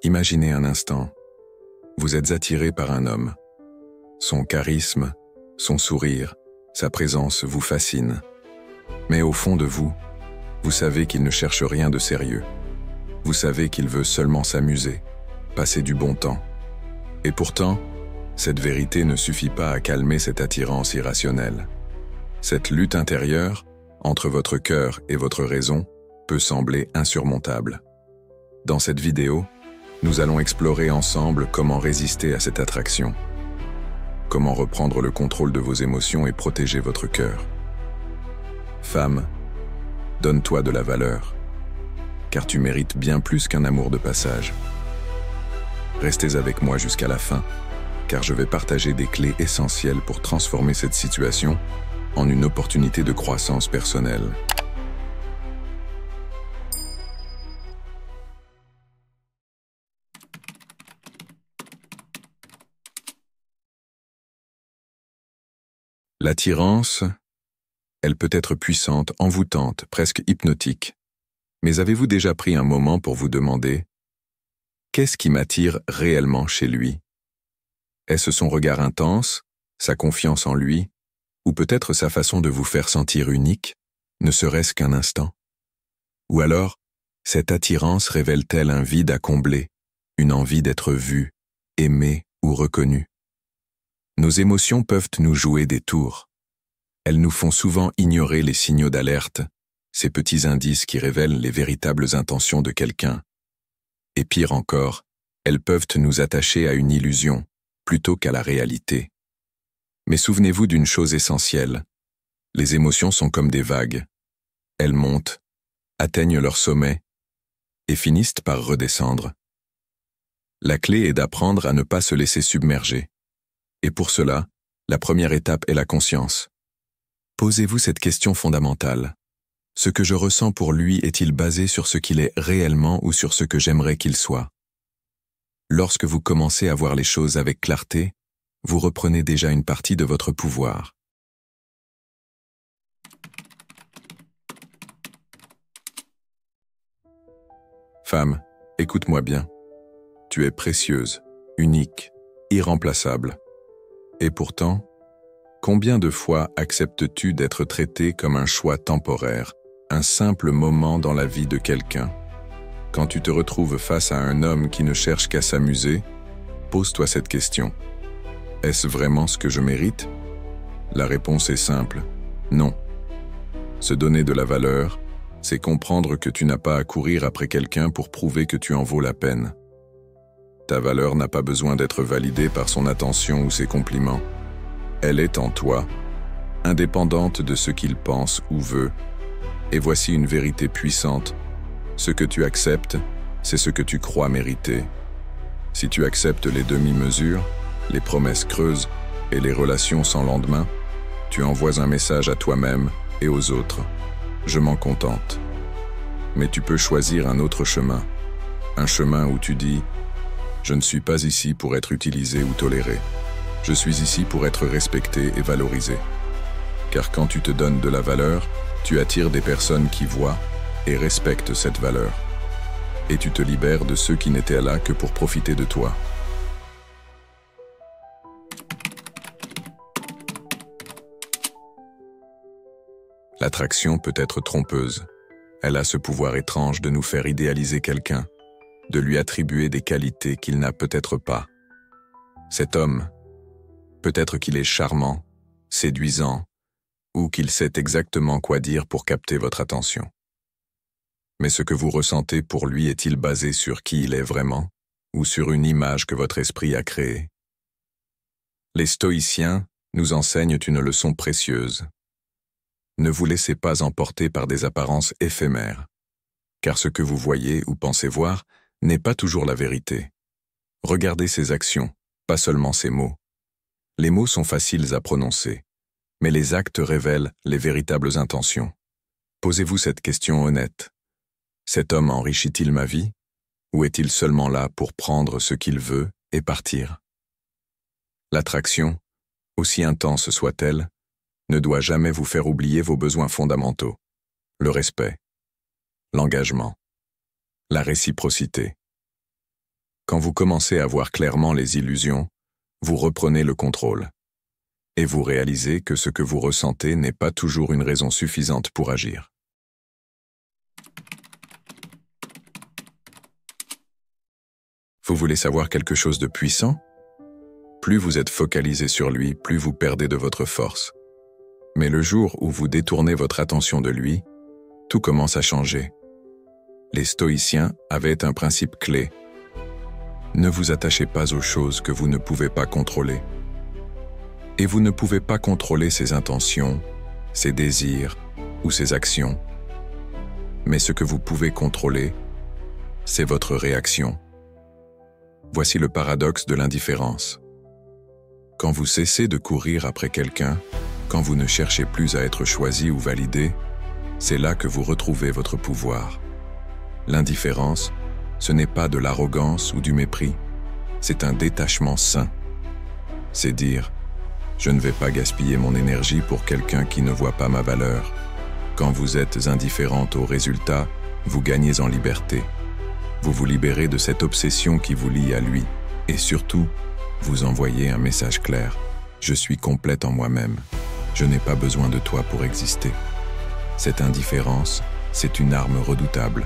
Imaginez un instant, vous êtes attiré par un homme. Son charisme, son sourire, sa présence vous fascinent. Mais au fond de vous, vous savez qu'il ne cherche rien de sérieux. Vous savez qu'il veut seulement s'amuser, passer du bon temps. Et pourtant, cette vérité ne suffit pas à calmer cette attirance irrationnelle. Cette lutte intérieure, entre votre cœur et votre raison, peut sembler insurmontable. Dans cette vidéo, nous allons explorer ensemble comment résister à cette attraction. Comment reprendre le contrôle de vos émotions et protéger votre cœur. Femme, donne-toi de la valeur, car tu mérites bien plus qu'un amour de passage. Restez avec moi jusqu'à la fin, car je vais partager des clés essentielles pour transformer cette situation en une opportunité de croissance personnelle. L'attirance, elle peut être puissante, envoûtante, presque hypnotique. Mais avez-vous déjà pris un moment pour vous demander « Qu'est-ce qui m'attire réellement chez lui ?» Est-ce son regard intense, sa confiance en lui, ou peut-être sa façon de vous faire sentir unique, ne serait-ce qu'un instant? Ou alors, cette attirance révèle-t-elle un vide à combler, une envie d'être vu, aimé ou reconnu? Nos émotions peuvent nous jouer des tours. Elles nous font souvent ignorer les signaux d'alerte, ces petits indices qui révèlent les véritables intentions de quelqu'un. Et pire encore, elles peuvent nous attacher à une illusion, plutôt qu'à la réalité. Mais souvenez-vous d'une chose essentielle. Les émotions sont comme des vagues. Elles montent, atteignent leur sommet, et finissent par redescendre. La clé est d'apprendre à ne pas se laisser submerger. Et pour cela, la première étape est la conscience. Posez-vous cette question fondamentale. Ce que je ressens pour lui est-il basé sur ce qu'il est réellement ou sur ce que j'aimerais qu'il soit? Lorsque vous commencez à voir les choses avec clarté, vous reprenez déjà une partie de votre pouvoir. Femme, écoute-moi bien. Tu es précieuse, unique, irremplaçable. Et pourtant, combien de fois acceptes-tu d'être traitée comme un choix temporaire, un simple moment dans la vie de quelqu'un? Quand tu te retrouves face à un homme qui ne cherche qu'à s'amuser, pose-toi cette question. Est-ce vraiment ce que je mérite? La réponse est simple, non. Se donner de la valeur, c'est comprendre que tu n'as pas à courir après quelqu'un pour prouver que tu en vaux la peine. Ta valeur n'a pas besoin d'être validée par son attention ou ses compliments. Elle est en toi, indépendante de ce qu'il pense ou veut. Et voici une vérité puissante. Ce que tu acceptes, c'est ce que tu crois mériter. Si tu acceptes les demi-mesures, les promesses creuses et les relations sans lendemain, tu envoies un message à toi-même et aux autres. Je m'en contente. Mais tu peux choisir un autre chemin. Un chemin où tu dis « Je ne suis pas ici pour être utilisé ou toléré. Je suis ici pour être respecté et valorisé. » Car quand tu te donnes de la valeur, tu attires des personnes qui voient et respectent cette valeur. Et tu te libères de ceux qui n'étaient là que pour profiter de toi. L'attraction peut être trompeuse. Elle a ce pouvoir étrange de nous faire idéaliser quelqu'un, de lui attribuer des qualités qu'il n'a peut-être pas. Cet homme, peut-être qu'il est charmant, séduisant, ou qu'il sait exactement quoi dire pour capter votre attention. Mais ce que vous ressentez pour lui est-il basé sur qui il est vraiment, ou sur une image que votre esprit a créée? Les stoïciens nous enseignent une leçon précieuse. Ne vous laissez pas emporter par des apparences éphémères, car ce que vous voyez ou pensez voir n'est pas toujours la vérité. Regardez ses actions, pas seulement ses mots. Les mots sont faciles à prononcer, mais les actes révèlent les véritables intentions. Posez-vous cette question honnête. Cet homme enrichit-il ma vie, ou est-il seulement là pour prendre ce qu'il veut et partir? L'attraction, aussi intense soit-elle, ne doit jamais vous faire oublier vos besoins fondamentaux. Le respect, l'engagement, la réciprocité. Quand vous commencez à voir clairement les illusions, vous reprenez le contrôle. Et vous réalisez que ce que vous ressentez n'est pas toujours une raison suffisante pour agir. Vous voulez savoir quelque chose de puissant? Plus vous êtes focalisé sur lui, plus vous perdez de votre force. Mais le jour où vous détournez votre attention de lui, tout commence à changer. Les stoïciens avaient un principe clé. Ne vous attachez pas aux choses que vous ne pouvez pas contrôler. Et vous ne pouvez pas contrôler ses intentions, ses désirs ou ses actions. Mais ce que vous pouvez contrôler, c'est votre réaction. Voici le paradoxe de l'indifférence. Quand vous cessez de courir après quelqu'un, quand vous ne cherchez plus à être choisi ou validé, c'est là que vous retrouvez votre pouvoir. L'indifférence, ce n'est pas de l'arrogance ou du mépris, c'est un détachement sain. C'est dire « Je ne vais pas gaspiller mon énergie pour quelqu'un qui ne voit pas ma valeur ». Quand vous êtes indifférente aux résultats, vous gagnez en liberté. Vous vous libérez de cette obsession qui vous lie à lui. Et surtout, vous envoyez un message clair. Je suis complète en moi-même. Je n'ai pas besoin de toi pour exister. Cette indifférence, c'est une arme redoutable.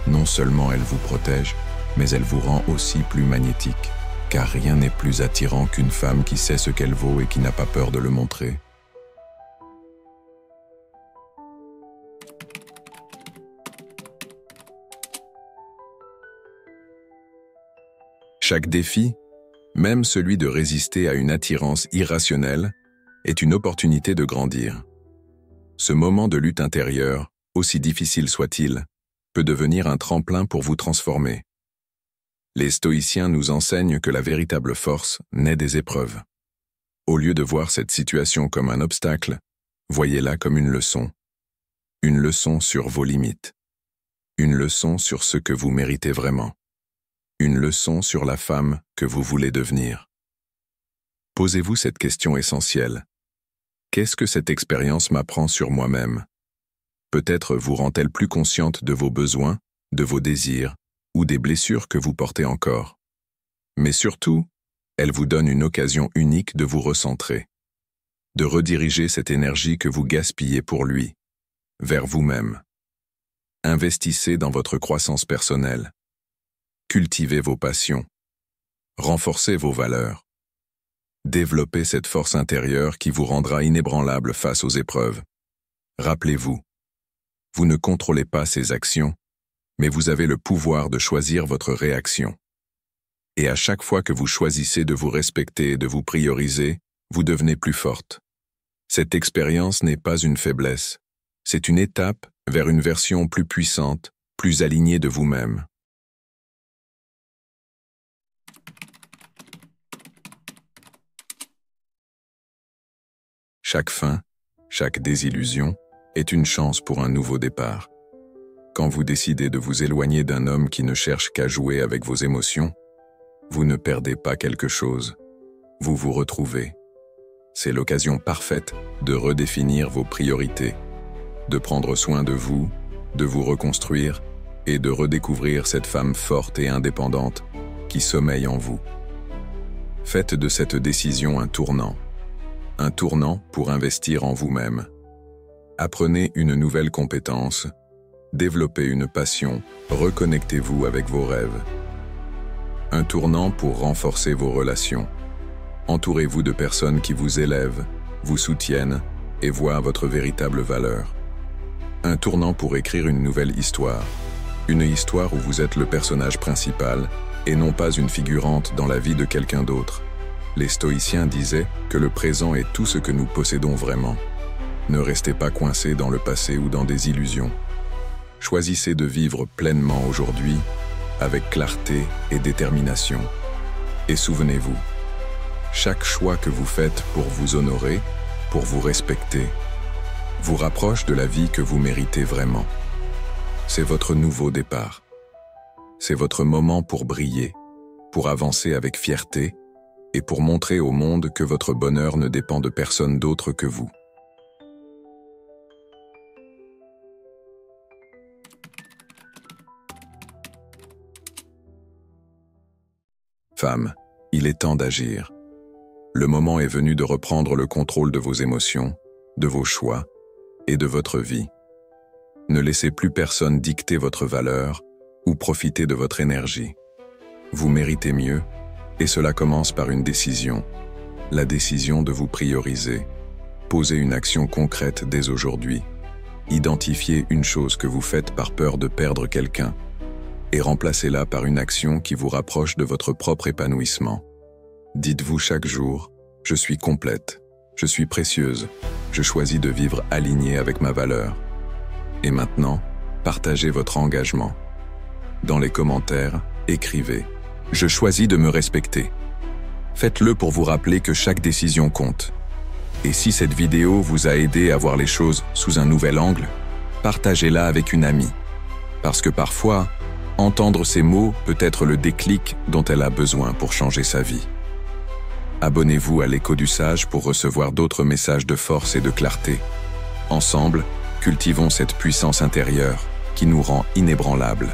Non seulement elle vous protège, mais elle vous rend aussi plus magnétique. Car rien n'est plus attirant qu'une femme qui sait ce qu'elle vaut et qui n'a pas peur de le montrer. Chaque défi, même celui de résister à une attirance irrationnelle, est une opportunité de grandir. Ce moment de lutte intérieure, aussi difficile soit-il, peut devenir un tremplin pour vous transformer. Les stoïciens nous enseignent que la véritable force naît des épreuves. Au lieu de voir cette situation comme un obstacle, voyez-la comme une leçon. Une leçon sur vos limites. Une leçon sur ce que vous méritez vraiment. Une leçon sur la femme que vous voulez devenir. Posez-vous cette question essentielle. Qu'est-ce que cette expérience m'apprend sur moi-même? Peut-être vous rend-elle plus consciente de vos besoins, de vos désirs ou des blessures que vous portez encore. Mais surtout, elle vous donne une occasion unique de vous recentrer, de rediriger cette énergie que vous gaspillez pour lui, vers vous-même. Investissez dans votre croissance personnelle. Cultivez vos passions. Renforcez vos valeurs. Développez cette force intérieure qui vous rendra inébranlable face aux épreuves. Rappelez-vous, vous ne contrôlez pas ces actions, mais vous avez le pouvoir de choisir votre réaction. Et à chaque fois que vous choisissez de vous respecter et de vous prioriser, vous devenez plus forte. Cette expérience n'est pas une faiblesse, c'est une étape vers une version plus puissante, plus alignée de vous-même. Chaque fin, chaque désillusion est une chance pour un nouveau départ. Quand vous décidez de vous éloigner d'un homme qui ne cherche qu'à jouer avec vos émotions, vous ne perdez pas quelque chose, vous vous retrouvez. C'est l'occasion parfaite de redéfinir vos priorités, de prendre soin de vous reconstruire et de redécouvrir cette femme forte et indépendante qui sommeille en vous. Faites de cette décision un tournant pour investir en vous-même. Apprenez une nouvelle compétence, développez une passion, reconnectez-vous avec vos rêves. Un tournant pour renforcer vos relations. Entourez-vous de personnes qui vous élèvent, vous soutiennent et voient votre véritable valeur. Un tournant pour écrire une nouvelle histoire. Une histoire où vous êtes le personnage principal et non pas une figurante dans la vie de quelqu'un d'autre. Les stoïciens disaient que le présent est tout ce que nous possédons vraiment. Ne restez pas coincés dans le passé ou dans des illusions. Choisissez de vivre pleinement aujourd'hui, avec clarté et détermination. Et souvenez-vous, chaque choix que vous faites pour vous honorer, pour vous respecter, vous rapproche de la vie que vous méritez vraiment. C'est votre nouveau départ. C'est votre moment pour briller, pour avancer avec fierté et pour montrer au monde que votre bonheur ne dépend de personne d'autre que vous. Femme, il est temps d'agir. Le moment est venu de reprendre le contrôle de vos émotions, de vos choix et de votre vie. Ne laissez plus personne dicter votre valeur ou profiter de votre énergie. Vous méritez mieux, et cela commence par une décision. La décision de vous prioriser. Posez une action concrète dès aujourd'hui. Identifiez une chose que vous faites par peur de perdre quelqu'un et remplacez-la par une action qui vous rapproche de votre propre épanouissement. Dites-vous chaque jour, « Je suis complète, je suis précieuse, je choisis de vivre alignée avec ma valeur. » Et maintenant, partagez votre engagement. Dans les commentaires, écrivez « Je choisis de me respecter ». Faites-le pour vous rappeler que chaque décision compte. Et si cette vidéo vous a aidé à voir les choses sous un nouvel angle, partagez-la avec une amie. Parce que parfois, entendre ces mots peut être le déclic dont elle a besoin pour changer sa vie. Abonnez-vous à l'Écho du Sage pour recevoir d'autres messages de force et de clarté. Ensemble, cultivons cette puissance intérieure qui nous rend inébranlables.